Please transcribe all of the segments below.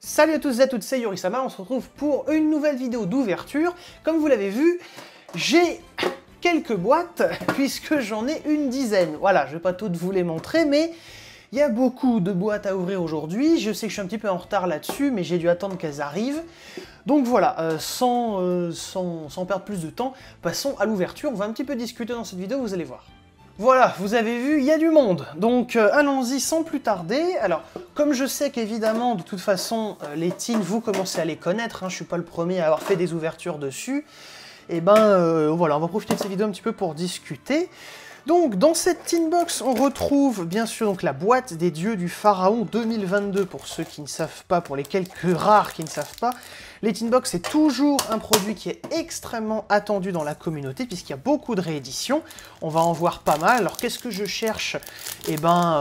Salut à tous et à toutes, c'est Yorisama, on se retrouve pour une nouvelle vidéo d'ouverture. Comme vous l'avez vu, j'ai quelques boîtes, puisque j'en ai une dizaine. Voilà, je vais pas toutes vous les montrer, mais il y a beaucoup de boîtes à ouvrir aujourd'hui. Je sais que je suis un petit peu en retard là-dessus, mais j'ai dû attendre qu'elles arrivent. Donc voilà, sans perdre plus de temps, passons à l'ouverture. On va un petit peu discuter dans cette vidéo, vous allez voir. Voilà, vous avez vu, il y a du monde, donc allons-y sans plus tarder. Alors, comme je sais qu'évidemment, de toute façon, les teens, vous commencez à les connaître, hein, je suis pas le premier à avoir fait des ouvertures dessus, et ben voilà, on va profiter de cette vidéo un petit peu pour discuter. Donc, dans cette teen box, on retrouve bien sûr donc, la boîte des dieux du pharaon 2022, pour ceux qui ne savent pas, pour les quelques rares qui ne savent pas. Les teen box, c'est toujours un produit qui est extrêmement attendu dans la communauté, puisqu'il y a beaucoup de rééditions. On va en voir pas mal. Alors, qu'est-ce que je cherche? Eh ben,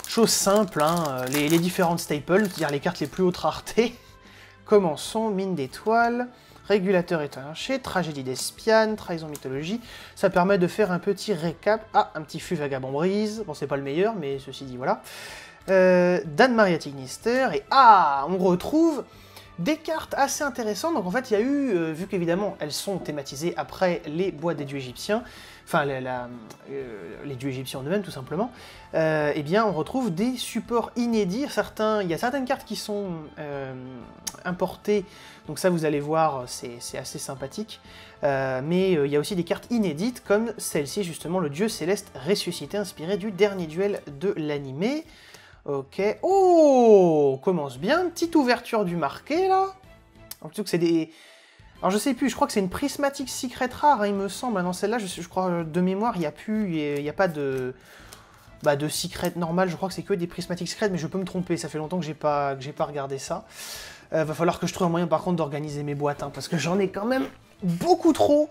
chose simple, hein, les différentes staples, c'est-à-dire les cartes les plus hautes raretés. Commençons, mine d'étoiles. Régulateur étanché, tragédie d'Espiane, trahison mythologie. Ça permet de faire un petit récap. Ah, un petit fût vagabond brise. Bon, c'est pas le meilleur, mais ceci dit, voilà. Dan-Maria Tignister. Et ah, on retrouve des cartes assez intéressantes. Donc en fait, il y a eu, vu qu'évidemment, elles sont thématisées après les boîtes des dieux égyptiens, enfin, les dieux égyptiens en eux-mêmes, tout simplement, eh bien, on retrouve des supports inédits. Il y a certaines cartes qui sont importées, donc ça, vous allez voir, c'est assez sympathique. Mais il y a aussi des cartes inédites, comme celle-ci, justement, le dieu céleste ressuscité, inspiré du dernier duel de l'animé. Ok. Oh, on commence bien. Petite ouverture du marqué, là. Plutôt que c'est des... Alors, je sais plus, je crois que c'est une prismatique secret rare, hein, il me semble. Dans celle-là, je crois, de mémoire, il n'y a pas de... de secret normal. Je crois que c'est que des prismatiques secrets, mais je peux me tromper. Ça fait longtemps que j'ai pas regardé ça. Va falloir que je trouve un moyen, par contre, d'organiser mes boîtes, hein, parce que j'en ai quand même beaucoup trop.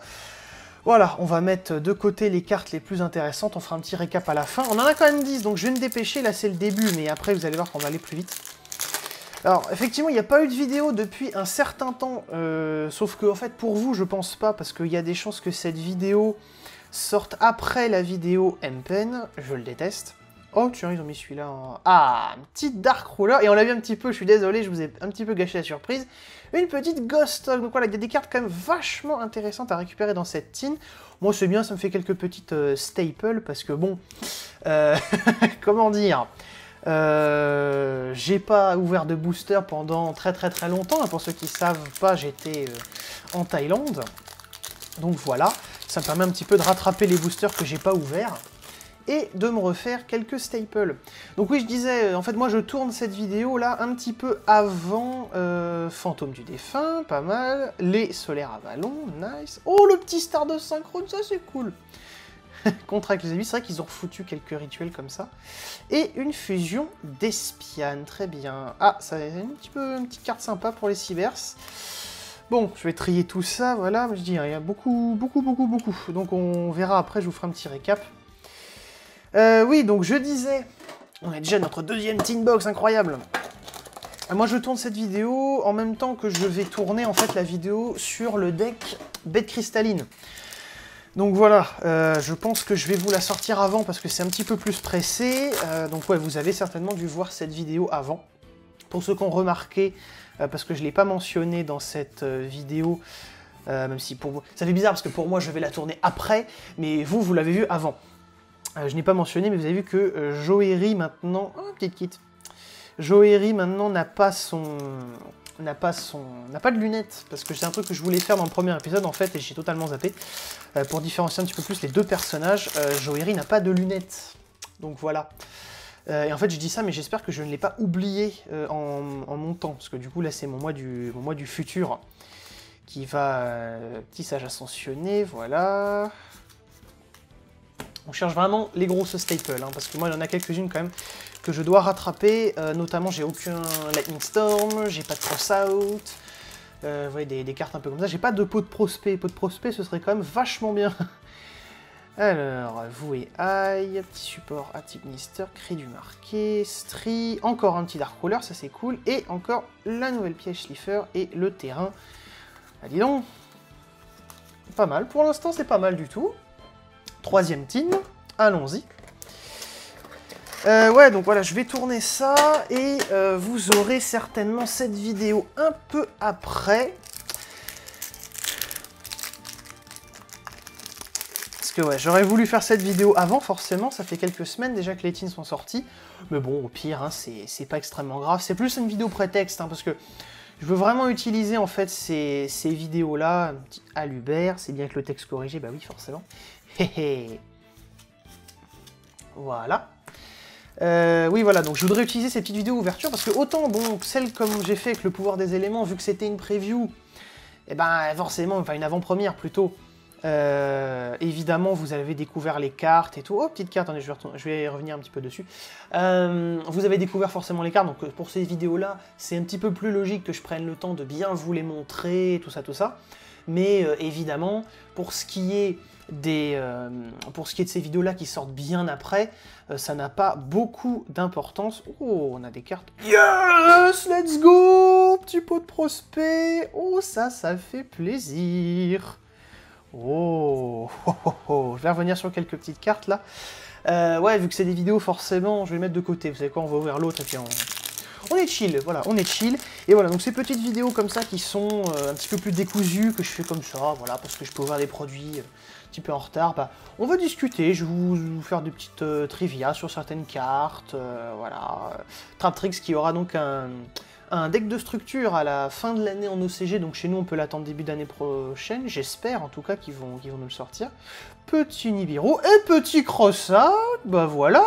Voilà, on va mettre de côté les cartes les plus intéressantes, on fera un petit récap à la fin. On en a quand même 10, donc je vais me dépêcher, là c'est le début, mais après vous allez voir qu'on va aller plus vite. Alors, effectivement, il n'y a pas eu de vidéo depuis un certain temps, sauf que, en fait, pour vous, je pense pas, parce qu'il y a des chances que cette vidéo sorte après la vidéo M-Pen, je le déteste. Oh, tiens, ils ont mis celui-là en... Ah, une petite Dark Ruler, et on l'a vu un petit peu, je suis désolé, je vous ai un petit peu gâché la surprise. Une petite Ghost, donc voilà, il y a des cartes quand même vachement intéressantes à récupérer dans cette tin. Moi, c'est bien, ça me fait quelques petites staples, parce que bon, comment dire, j'ai pas ouvert de booster pendant très longtemps, pour ceux qui savent pas, j'étais en Thaïlande. Donc voilà, ça me permet un petit peu de rattraper les boosters que j'ai pas ouverts. Et de me refaire quelques staples. Donc oui, je disais, en fait, moi je tourne cette vidéo là un petit peu avant Fantôme du Défunt, pas mal. Les Solaires Avalon, nice. Oh, le petit star de synchrone, ça c'est cool. Contre avec les amis, c'est vrai qu'ils ont foutu quelques rituels comme ça. Et une fusion d'Espiane, très bien. Ah, ça c'est une petite carte sympa pour les cybers. Bon, je vais trier tout ça, voilà, je dirais, il y a beaucoup. Donc on verra après, je vous ferai un petit récap. Oui, donc je disais, on a déjà notre deuxième teen box, incroyable. Moi je tourne cette vidéo en même temps que je vais tourner en fait la vidéo sur le deck Bête Cristalline. Donc voilà, je pense que je vais vous la sortir avant parce que c'est un petit peu plus pressé. Donc ouais, vous avez certainement dû voir cette vidéo avant. Pour ceux qui ont remarqué, parce que je ne l'ai pas mentionné dans cette vidéo, même si pour vous... Ça fait bizarre parce que pour moi je vais la tourner après, mais vous l'avez vu avant. Je n'ai pas mentionné, mais vous avez vu que Joeri maintenant... Oh, petite kit. Joeri maintenant n'a pas de lunettes, parce que c'est un truc que je voulais faire dans le premier épisode, en fait, et j'ai totalement zappé. Pour différencier un petit peu plus les deux personnages, Joeri n'a pas de lunettes. Donc voilà. Et en fait, je dis ça, mais j'espère que je ne l'ai pas oublié en montant, parce que du coup, là, c'est mon mois du futur qui va... petit sage ascensionné, voilà... On cherche vraiment les grosses staples, hein, parce que moi, il y en a quelques-unes quand même que je dois rattraper. Notamment, j'ai aucun Lightning Storm, j'ai pas de Cross Out. Vous voyez, des cartes un peu comme ça. J'ai pas de pot de prospect. Pot de prospect, ce serait quand même vachement bien. Alors, Voué Aïe, petit support à Tignister, Cri du Marqué, Stri, encore un petit Dark Ruler, ça c'est cool. Et encore la nouvelle piège Slipher et le terrain. Ah, dis donc, pas mal. Pour l'instant, c'est pas mal du tout. Troisième tin, allons-y. Ouais, donc voilà, je vais tourner ça et vous aurez certainement cette vidéo un peu après. Parce que ouais, j'aurais voulu faire cette vidéo avant, forcément, ça fait quelques semaines déjà que les teens sont sortis. Mais bon, au pire, hein, c'est pas extrêmement grave. C'est plus une vidéo prétexte, hein, parce que je veux vraiment utiliser en fait ces vidéos-là. Un petit Alubert, c'est bien que le texte corrigé, bah oui, forcément. Voilà. Oui, voilà, donc je voudrais utiliser ces petites vidéos ouverture parce que autant, bon, celle comme j'ai fait avec le pouvoir des éléments, vu que c'était une preview, et ben forcément, enfin une avant-première plutôt, évidemment, vous avez découvert les cartes et tout. Oh, petite carte, attendez, je vais revenir un petit peu dessus. Vous avez découvert forcément les cartes, donc pour ces vidéos-là, c'est un petit peu plus logique que je prenne le temps de bien vous les montrer, tout ça, tout ça. Mais évidemment, pour ce qui est de ces vidéos-là qui sortent bien après, ça n'a pas beaucoup d'importance. Oh, on a des cartes. Yes, let's go, petit pot de prospect. Oh, ça fait plaisir. Oh, oh, oh, oh. Je vais revenir sur quelques petites cartes là. Ouais, vu que c'est des vidéos, forcément, je vais les mettre de côté. Vous savez quoi, on va ouvrir l'autre et puis on est chill, voilà, on est chill. Et voilà, donc ces petites vidéos comme ça qui sont un petit peu plus décousues, que je fais comme ça, voilà, parce que je peux ouvrir des produits un petit peu en retard, bah, on va discuter, je vais vous faire des petites trivia sur certaines cartes, voilà. Traptrix qui aura donc un deck de structure à la fin de l'année en OCG, donc chez nous on peut l'attendre début d'année prochaine, j'espère en tout cas qu'ils vont nous le sortir. Petit Nibiru et petit Cross-Out, bah voilà.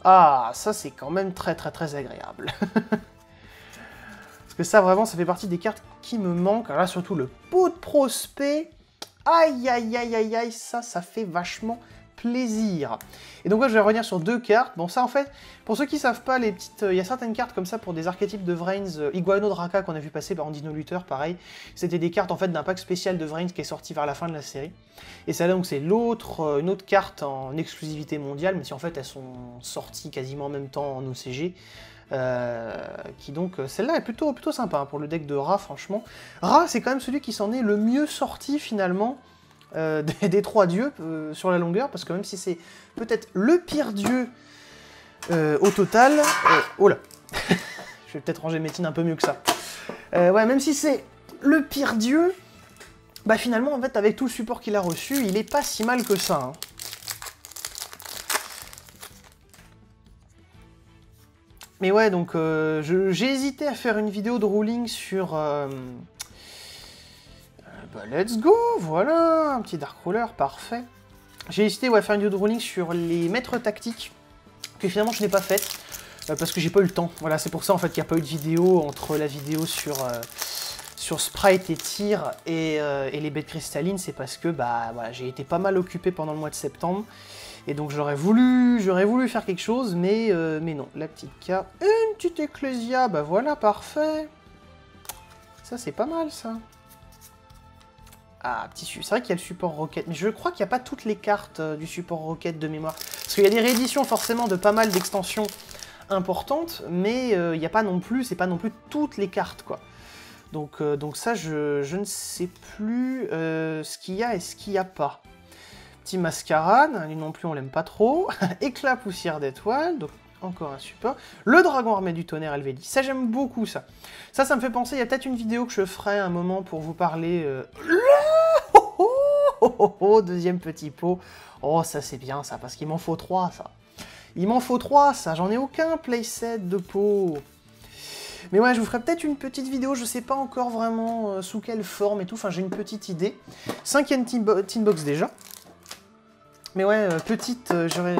Ah, ça c'est quand même très agréable. Parce que ça vraiment, ça fait partie des cartes qui me manquent. Alors là surtout le pot de prospect, aïe aïe aïe aïe aïe, ça fait vachement plaisir. Et donc là je vais revenir sur deux cartes. Bon ça en fait, pour ceux qui savent pas, les petites, il y a certaines cartes comme ça pour des archétypes de Vrains, Iguano Draka qu'on a vu passer par Dino Luther, pareil. C'était des cartes en fait d'un pack spécial de Vrains qui est sorti vers la fin de la série. Et celle-là donc c'est une autre carte en exclusivité mondiale, mais si en fait elles sont sorties quasiment en même temps en OCG. Qui donc, celle-là est plutôt sympa hein, pour le deck de Ra, franchement. Ra c'est quand même celui qui s'en est le mieux sorti finalement. Des trois dieux sur la longueur, parce que même si c'est peut-être le pire dieu au total... oh là je vais peut-être ranger Métine un peu mieux que ça. Ouais, même si c'est le pire dieu, bah finalement, en fait, avec tout le support qu'il a reçu, il est pas si mal que ça. Hein. Mais ouais, donc j'ai hésité à faire une vidéo de ruling sur... Bah, let's go, voilà, un petit Dark Ruler, parfait. J'ai hésité à faire une vidéo de ruling sur les maîtres tactiques, que finalement je n'ai pas faite, parce que j'ai pas eu le temps. Voilà, c'est pour ça en fait qu'il n'y a pas eu de vidéo entre la vidéo sur Sprite et Tir et les bêtes cristallines, c'est parce que bah, voilà, j'ai été pas mal occupé pendant le mois de septembre, et donc j'aurais voulu faire quelque chose, mais non. La petite carte, une petite Ecclesia, bah voilà, parfait. Ça c'est pas mal ça. Ah, petit c'est vrai qu'il y a le support Rocket, mais je crois qu'il n'y a pas toutes les cartes du support Rocket de mémoire. Parce qu'il y a des rééditions forcément de pas mal d'extensions importantes, mais il n'y a pas non plus, c'est pas non plus toutes les cartes, quoi. Donc ça, je ne sais plus ce qu'il y a et ce qu'il n'y a pas. Petit Mascarade, lui non plus on l'aime pas trop. Éclat poussière d'étoile, donc encore un support. Le dragon armé du tonnerre LV10, ça j'aime beaucoup ça. Ça me fait penser, il y a peut-être une vidéo que je ferai un moment pour vous parler... deuxième petit pot. Oh, ça c'est bien ça, parce qu'il m'en faut 3 ça. Il m'en faut 3 ça, j'en ai aucun playset de pot. Mais ouais, je vous ferai peut-être une petite vidéo, je sais pas encore vraiment sous quelle forme et tout, enfin j'ai une petite idée. 5e Teen Box déjà. Mais ouais,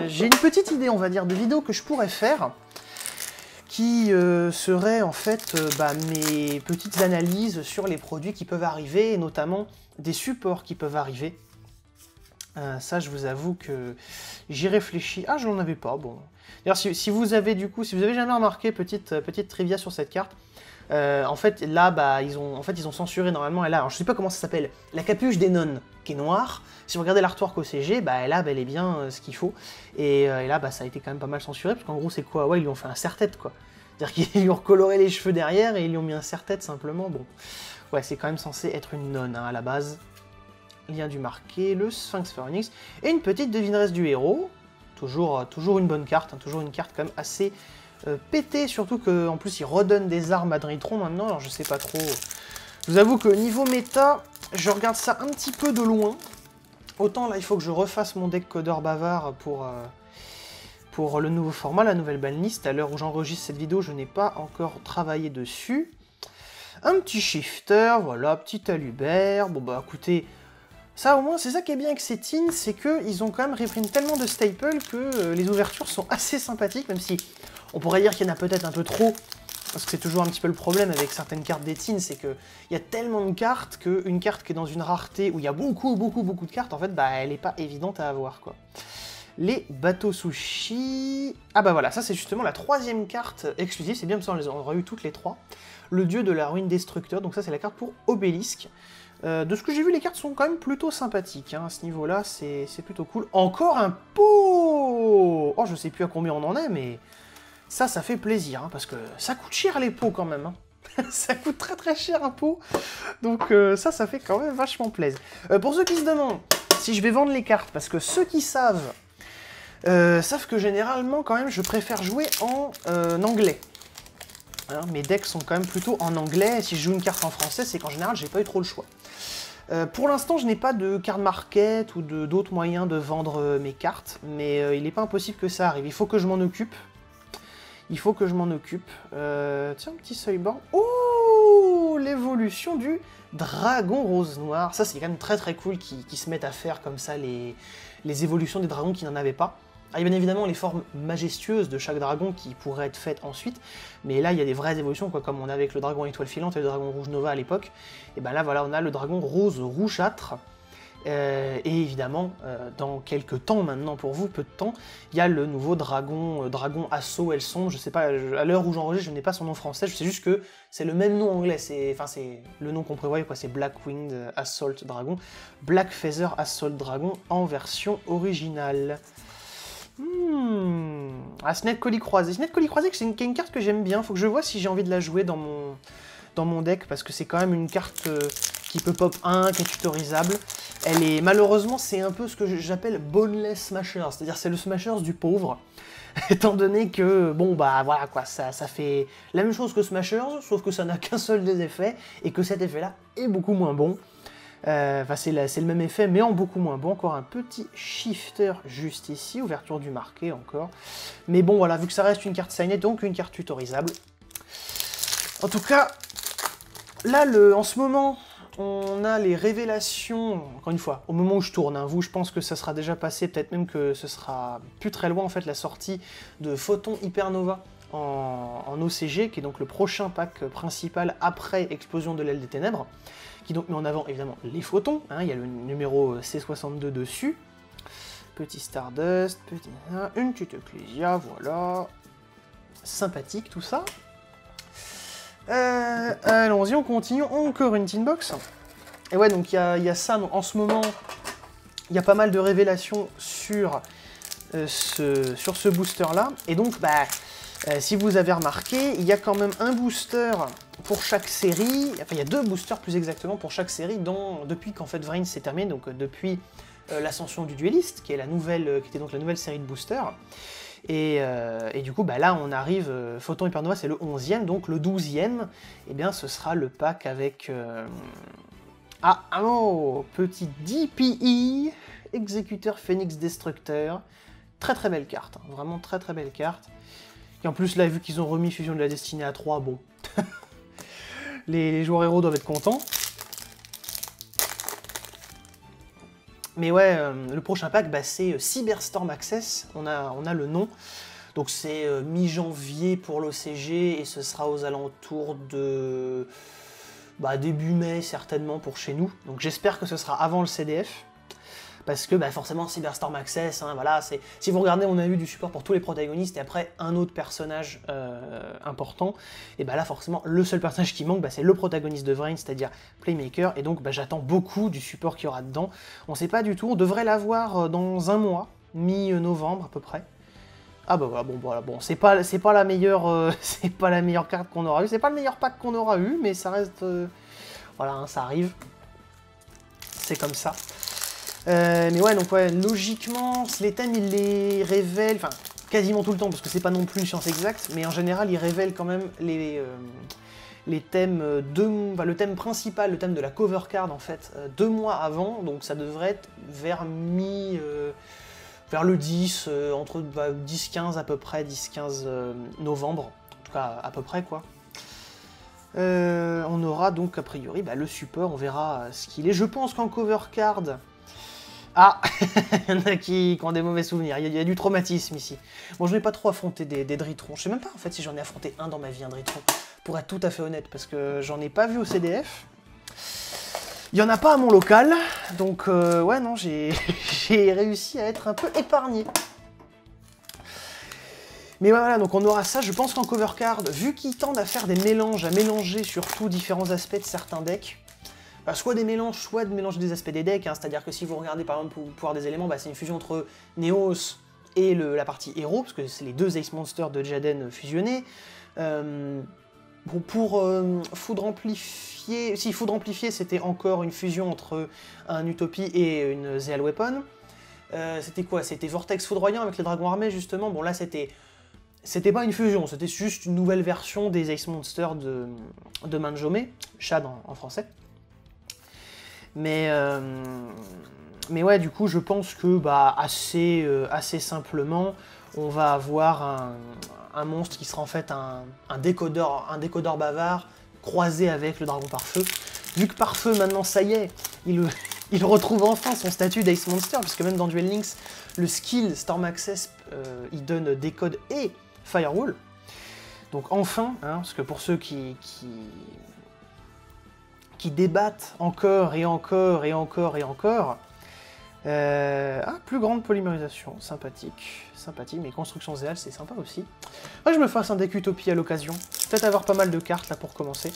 j'ai une petite idée, on va dire, de vidéo que je pourrais faire, qui serait en fait mes petites analyses sur les produits qui peuvent arriver, et notamment des supports qui peuvent arriver. Ça, je vous avoue que j'y réfléchis. Ah, je n'en avais pas, bon. D'ailleurs, si vous avez jamais remarqué, petite trivia sur cette carte, en fait, là, bah, ils ont censuré normalement, elle a, alors, je sais pas comment ça s'appelle, la capuche des nonnes, qui est noire. Si vous regardez l'artwork OCG, bah, elle a bel et bien ce qu'il faut. Et là, bah, ça a été quand même pas mal censuré, parce qu'en gros, c'est quoi? Ouais, ils lui ont fait un serre-tête, quoi. C'est-à-dire qu'ils lui ont recoloré les cheveux derrière, et ils lui ont mis un serre-tête, simplement, bon. Ouais, c'est quand même censé être une nonne, hein, à la base. Lien du marqué, le Sphinx Phoenix, et une petite devineresse du héros, toujours une bonne carte, hein, toujours une carte quand même assez pétée, surtout qu'en plus il redonne des armes à Drytron maintenant, alors je sais pas trop. Je vous avoue que niveau méta, je regarde ça un petit peu de loin. Autant là il faut que je refasse mon deck codeur bavard pour le nouveau format, la nouvelle banlist. À l'heure où j'enregistre cette vidéo, je n'ai pas encore travaillé dessus. Un petit shifter, voilà, petit alubert. Bon bah écoutez, ça au moins c'est ça qui est bien avec ces teens, c'est qu'ils ont quand même reprint tellement de staples que les ouvertures sont assez sympathiques, même si on pourrait dire qu'il y en a peut-être un peu trop, parce que c'est toujours un petit peu le problème avec certaines cartes des teens, c'est qu'il y a tellement de cartes qu'une carte qui est dans une rareté où il y a beaucoup de cartes, en fait, bah elle n'est pas évidente à avoir, quoi. Les bateaux sushi... Ah bah voilà, ça c'est justement la troisième carte exclusive, c'est bien parce qu'on aura eu toutes les trois. Le dieu de la ruine destructeur, donc ça c'est la carte pour Obélisque. De ce que j'ai vu, les cartes sont quand même plutôt sympathiques, hein, à ce niveau-là, c'est plutôt cool. Encore un pot! Oh, je sais plus à combien on en est, mais ça fait plaisir, hein, parce que ça coûte cher les pots quand même, hein. Ça coûte très cher un pot, donc ça fait quand même vachement plaisir. Pour ceux qui se demandent si je vais vendre les cartes, parce que ceux qui savent que généralement, quand même, je préfère jouer en anglais. Hein, mes decks sont quand même plutôt en anglais, et si je joue une carte en français, c'est qu'en général, j'ai pas eu trop le choix. Pour l'instant, je n'ai pas de card market ou d'autres moyens de vendre mes cartes, mais il n'est pas impossible que ça arrive. Il faut que je m'en occupe. Tiens, petit seuil-borne. Oh, l'évolution du dragon rose noir. Ça, c'est quand même très cool qu'ils se mettent à faire comme ça les évolutions des dragons qui n'en avaient pas. Ah, il y a bien évidemment les formes majestueuses de chaque dragon qui pourraient être faites ensuite, mais là il y a des vraies évolutions, quoi, comme on avait avec le dragon étoile filante et le dragon rouge nova à l'époque. Et ben là voilà, on a le dragon rose rougeâtre. Et évidemment, dans quelques temps maintenant pour vous, peu de temps, il y a le nouveau dragon Assaut Elle Sombre. Je sais pas, à l'heure où j'enregistre, je n'ai pas son nom français, je sais juste que c'est le même nom anglais, c'est le nom qu'on prévoit, quoi, c'est Blackwinged Assault Dragon, Black Feather Assault Dragon en version originale. Ah, Snake Colis Croisé. Snake Colis Croisé, c'est une carte que j'aime bien. Faut que je vois si j'ai envie de la jouer dans mon deck, parce que c'est quand même une carte qui peut pop 1, qui est tutorisable. Elle est, malheureusement, c'est un peu ce que j'appelle boneless smasher, c'est-à-dire c'est le smasher du pauvre. Étant donné que, bon bah voilà quoi, ça fait la même chose que smasher, sauf que ça n'a qu'un seul des effets, et que cet effet-là est beaucoup moins bon. Enfin, c'est le même effet, mais en beaucoup moins bon. Encore un petit shifter juste ici, ouverture du marqué encore. Mais bon, voilà, vu que ça reste une carte signée, donc une carte tutorisable. En tout cas, là, en ce moment, on a les révélations, encore une fois, au moment où je tourne, hein, vous, je pense que ça sera déjà passé, peut-être même que ce sera plus très loin, en fait, la sortie de Photon Hypernova en OCG, qui est donc le prochain pack principal après Explosion de l'aile des ténèbres, qui donc met en avant évidemment les photons, hein, il y a le numéro C62 dessus, petit Stardust, une petite Ecclesia, voilà, sympathique tout ça. Allons-y, on continue, encore une tin box. Et ouais, donc il y a ça, donc, en ce moment, il y a pas mal de révélations sur ce booster-là, et donc, bah, si vous avez remarqué, il y a quand même un booster pour chaque série, enfin il y a deux boosters plus exactement pour chaque série depuis qu'en fait Vrain s'est terminé, donc depuis l'ascension du dueliste, qui était donc la nouvelle série de boosters. Et du coup, bah là on arrive, Photon Hypernova c'est le 11e, donc le 12e, et bien ce sera le pack avec... petit DPE, Exécuteur Phoenix Destructeur, très belle carte, hein, vraiment très belle carte. Et en plus là, vu qu'ils ont remis Fusion de la Destinée à 3, bon, les joueurs héros doivent être contents. Mais ouais, le prochain pack, bah, c'est Cyberstorm Access, on a le nom. Donc c'est mi-janvier pour l'OCG, et ce sera aux alentours de début mai certainement pour chez nous. Donc j'espère que ce sera avant le CDF. Parce que forcément Cyberstorm Access, hein, voilà, si vous regardez, on a eu du support pour tous les protagonistes et après un autre personnage important, et là forcément le seul personnage qui manque, c'est le protagoniste de Vrain, c'est-à-dire Playmaker, et donc j'attends beaucoup du support qu'il y aura dedans. On sait pas du tout, on devrait l'avoir dans un mois, mi-novembre à peu près. Ah bah voilà, bon, c'est pas la meilleure c'est pas la meilleure carte qu'on aura eu, c'est pas le meilleur pack qu'on aura eu, mais ça reste voilà, hein, ça arrive. C'est comme ça. Mais ouais, donc ouais, logiquement, les thèmes, ils les révèlent, enfin, quasiment tout le temps, parce que c'est pas non plus une science exacte, mais en général, ils révèlent quand même les thèmes le thème principal, le thème de la cover card, en fait, 2 mois avant, donc ça devrait être vers vers le 10, entre 10-15 à peu près, 10-15 novembre, en tout cas à peu près, quoi. On aura donc, a priori, le support, on verra ce qu'il est. Je pense qu'en cover card... Ah, il y en a qui ont des mauvais souvenirs, il y a du traumatisme ici. Bon, je n'ai pas trop affronté des Dritrons, je sais même pas en fait si j'en ai affronté un dans ma vie, un Dritron, pour être tout à fait honnête, parce que j'en ai pas vu au CDF. Il y en a pas à mon local, donc ouais non, j'ai réussi à être un peu épargné. Mais voilà, donc on aura ça, je pense qu'en cover card, vu qu'ils tendent à faire des mélanges, à mélanger surtout différents aspects de certains decks, soit des mélanges, soit de mélanger des aspects des decks, hein, c'est-à-dire que si vous regardez par exemple pour pouvoir des éléments, c'est une fusion entre Neos et la partie héros, parce que c'est les 2 Ace Monsters de Jaden fusionnés. Pour Foudre Amplifié, si Foudre Amplifié c'était encore une fusion entre un Utopie et une Zeal Weapon. C'était quoi? C'était Vortex Foudroyant avec les dragons armés justement, bon là c'était pas une fusion, c'était juste une nouvelle version des Ace Monsters de Manjome, Shad en français. Mais ouais, du coup, je pense que assez simplement, on va avoir un monstre qui sera en fait un décodeur bavard croisé avec le dragon pare-feu. Vu que pare-feu, maintenant, ça y est, il retrouve enfin son statut d'Ace Monster, puisque même dans Duel Links, le skill Storm Access, il donne décode et Firewall. Donc enfin, hein, parce que pour ceux qui débattent encore et encore et encore et encore. Plus grande polymérisation, sympathique, mais construction Zeal, c'est sympa aussi. Moi, je me fasse un deck Utopie à l'occasion. Peut-être avoir pas mal de cartes là pour commencer.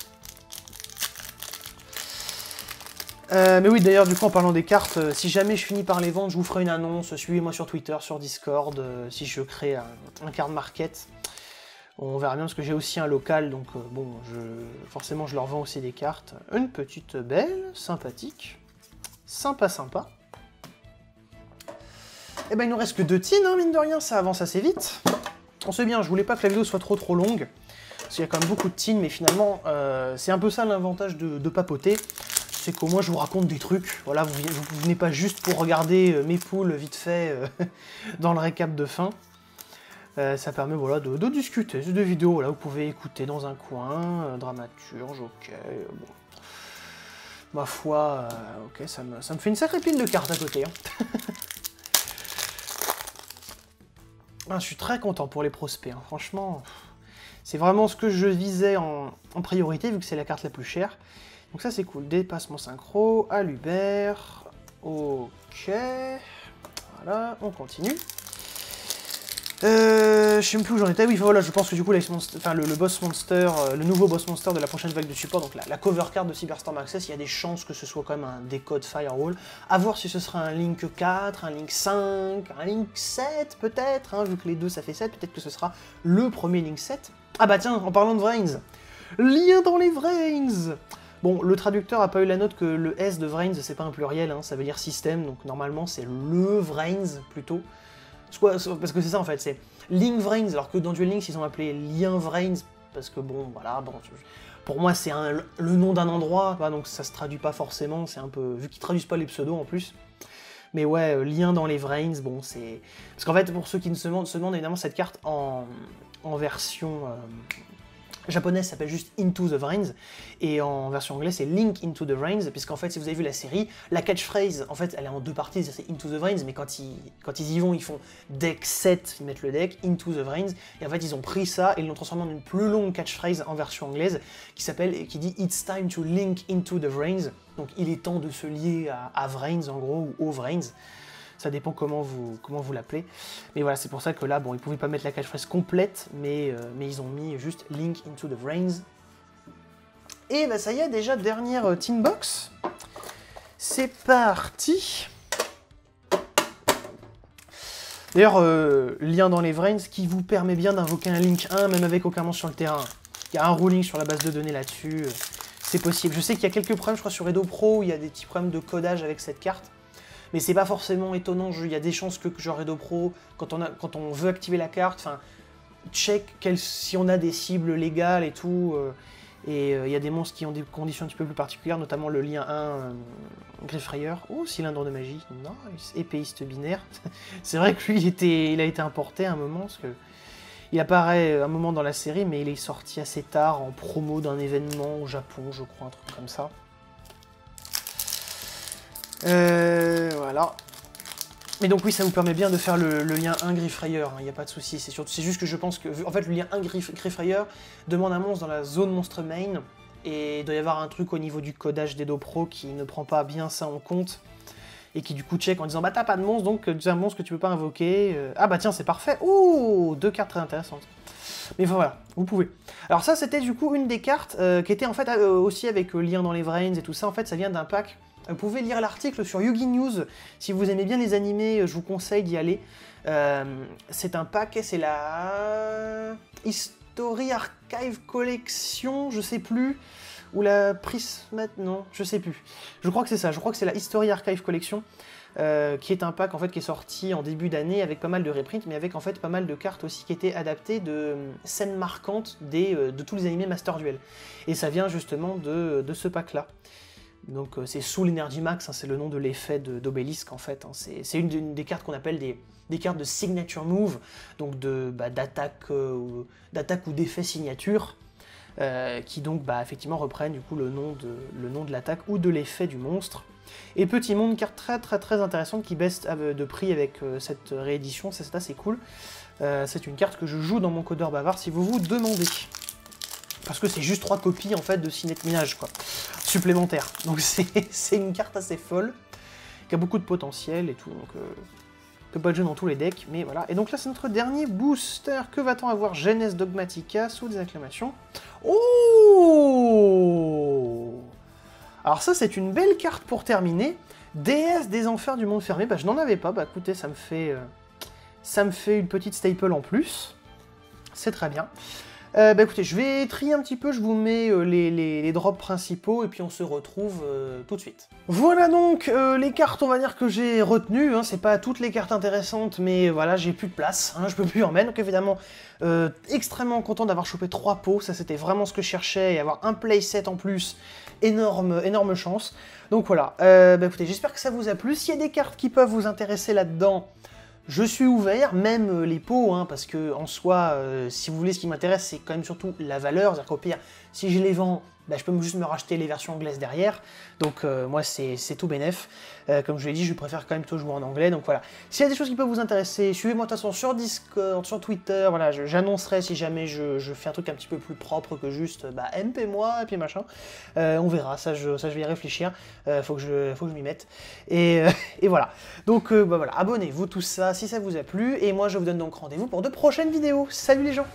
Mais oui, d'ailleurs, du coup, en parlant des cartes, si jamais je finis par les vendre, je vous ferai une annonce. Suivez-moi sur Twitter, sur Discord, si je crée un card market. On verra bien parce que j'ai aussi un local, donc bon, forcément je leur vends aussi des cartes. Une petite belle, sympathique, sympa. Et ben il nous reste que 2 teams, hein, mine de rien, ça avance assez vite. On sait bien, je voulais pas que la vidéo soit trop longue, parce qu'il y a quand même beaucoup de teams, mais finalement, c'est un peu ça l'avantage de papoter, c'est qu'au moins je vous raconte des trucs, voilà, vous venez pas juste pour regarder mes poules vite fait dans le récap de fin. Ça permet voilà, de discuter, c'est des vidéos là, vous pouvez écouter dans un coin, dramaturge, ok, bon. Ma foi, ok, ça me fait une sacrée pile de cartes à côté. Hein. Je suis très content pour les prospects, hein. Franchement, c'est vraiment ce que je visais en priorité, vu que c'est la carte la plus chère. Donc ça c'est cool, dépassement synchro, Alubert, ok, voilà, on continue. Je sais même plus où j'en étais, oui voilà, je pense que du coup le boss monster, le nouveau boss monster de la prochaine vague de support, donc la cover card de Cyberstorm Access, il y a des chances que ce soit quand même un décode Firewall, à voir si ce sera un Link 4, un Link 5, un Link 7 peut-être, hein, vu que les deux ça fait 7, peut-être que ce sera le premier Link 7. Ah bah tiens, en parlant de Vrains, lien dans les Vrains. Bon, le traducteur a pas eu la note que le S de Vrains c'est pas un pluriel, hein, ça veut dire système, donc normalement c'est le Vrains plutôt. Parce que c'est ça en fait, c'est Link Vrains, alors que dans Duel Links ils ont appelé Lien Vrains, parce que bon, voilà, bon, pour moi c'est le nom d'un endroit, donc ça se traduit pas forcément, c'est un peu, vu qu'ils traduisent pas les pseudos en plus. Mais ouais, lien dans les Vrains, bon c'est... Parce qu'en fait, pour ceux qui se demandent évidemment, cette carte en version japonaise s'appelle juste Into the Vrains, et en version anglaise c'est Link Into the Vrains, puisqu'en fait si vous avez vu la série, la catchphrase en fait elle est en 2 parties, c'est Into the Vrains, mais quand ils y vont, ils font deck 7, ils mettent le deck, Into the Vrains, et en fait ils ont pris ça et ils l'ont transformé en une plus longue catchphrase en version anglaise, qui dit It's time to link into the Vrains, donc il est temps de se lier à Vrains en gros, ou aux Vrains. Ça dépend comment vous l'appelez. Mais voilà, c'est pour ça que là, bon, ils pouvaient pas mettre la catchphrase complète, mais ils ont mis juste Link into the Vrains. Et bah ça y est, déjà, dernière team box. C'est parti. D'ailleurs, lien dans les Vrains qui vous permet bien d'invoquer un Link 1, même avec aucun monstre sur le terrain. Il y a un ruling sur la base de données là-dessus. C'est possible. Je sais qu'il y a quelques problèmes, je crois, sur Edo Pro, où il y a des petits problèmes de codage avec cette carte. mais c'est pas forcément étonnant, il y a des chances que genre Edo Pro, quand on veut activer la carte, enfin, check si on a des cibles légales et tout, et il y a des monstres qui ont des conditions un petit peu plus particulières, notamment le lien 1 Griffrayer, oh, cylindre de magie, nice, épéiste binaire, c'est vrai que lui il a été importé à un moment, parce que il apparaît un moment dans la série, mais il est sorti assez tard en promo d'un événement au Japon, je crois, un truc comme ça. Voilà. Mais donc oui, ça vous permet bien de faire le lien 1 Griffrayer, il n'y a pas de souci. C'est juste que je pense que, en fait, le lien 1 Griffrayer demande un monstre dans la zone monstre main, et il doit y avoir un truc au niveau du codage d'Edo Pro qui ne prend pas bien ça en compte, et qui du coup check en disant bah t'as pas de monstre, donc c'est un monstre que tu peux pas invoquer. Ah bah tiens, c'est parfait. Ouh, 2 cartes très intéressantes. Mais voilà, vous pouvez. Alors ça, c'était du coup une des cartes qui était en fait aussi avec lien dans les Vrains et tout ça. En fait, ça vient d'un pack. Vous pouvez lire l'article sur Yugi News. Si vous aimez bien les animés, je vous conseille d'y aller. C'est un pack, c'est la History Archive Collection, je sais plus. Ou la Prismat, non, je sais plus. Je crois que c'est ça, je crois que c'est la History Archive Collection, qui est un pack en fait qui est sorti en début d'année avec pas mal de reprints, mais avec en fait pas mal de cartes aussi qui étaient adaptées de scènes marquantes de tous les animés Master Duel. Et ça vient justement de ce pack-là. Donc c'est Soul Energy Max, hein, c'est le nom de l'effet d'Obélisque en fait. Hein. C'est une des cartes qu'on appelle des cartes de signature move, donc d'attaque ou d'effet signature. Qui donc effectivement reprennent du coup le nom de l'attaque ou de l'effet du monstre. Et petit monde, une carte très intéressante qui baisse de prix avec cette réédition, c'est assez cool. C'est une carte que je joue dans mon codeur bavard si vous vous demandez. Parce que c'est juste 3 copies en fait de Cinet Minage quoi, supplémentaires. Donc c'est une carte assez folle, qui a beaucoup de potentiel et tout, donc peut pas jouer dans tous les decks, mais voilà. Et donc là c'est notre dernier booster. Que va-t-on avoir? Genes Dogmatica, sous des acclamations. Oh! Alors ça c'est une belle carte pour terminer. Déesse des enfers du monde fermé, je n'en avais pas, écoutez, ça me fait une petite staple en plus. C'est très bien. Écoutez, je vais trier un petit peu, je vous mets les drops principaux et puis on se retrouve tout de suite. Voilà donc les cartes, on va dire, que j'ai retenues, hein, c'est pas toutes les cartes intéressantes, mais voilà, j'ai plus de place, hein, je peux plus en mettre, donc évidemment, extrêmement content d'avoir chopé 3 pots, ça c'était vraiment ce que je cherchais, et avoir un playset en plus, énorme chance. Donc voilà, écoutez, j'espère que ça vous a plu, s'il y a des cartes qui peuvent vous intéresser là-dedans, je suis ouvert, même les pots, hein, parce que en soi, si vous voulez, ce qui m'intéresse, c'est quand même surtout la valeur. C'est-à-dire qu'au pire, si je les vends, je peux juste me racheter les versions anglaises derrière. Donc moi, c'est tout bénef. Comme je l'ai dit, je préfère quand même tout jouer en anglais. Donc voilà. S'il y a des choses qui peuvent vous intéresser, suivez-moi de toute façon sur Discord, sur Twitter. Voilà, j'annoncerai si jamais je fais un truc un petit peu plus propre que juste MP moi et puis machin. On verra, ça je vais y réfléchir. Faut que je m'y mette. Et voilà. Donc voilà, abonnez-vous, tout ça, si ça vous a plu. Et moi, je vous donne donc rendez-vous pour de prochaines vidéos. Salut les gens!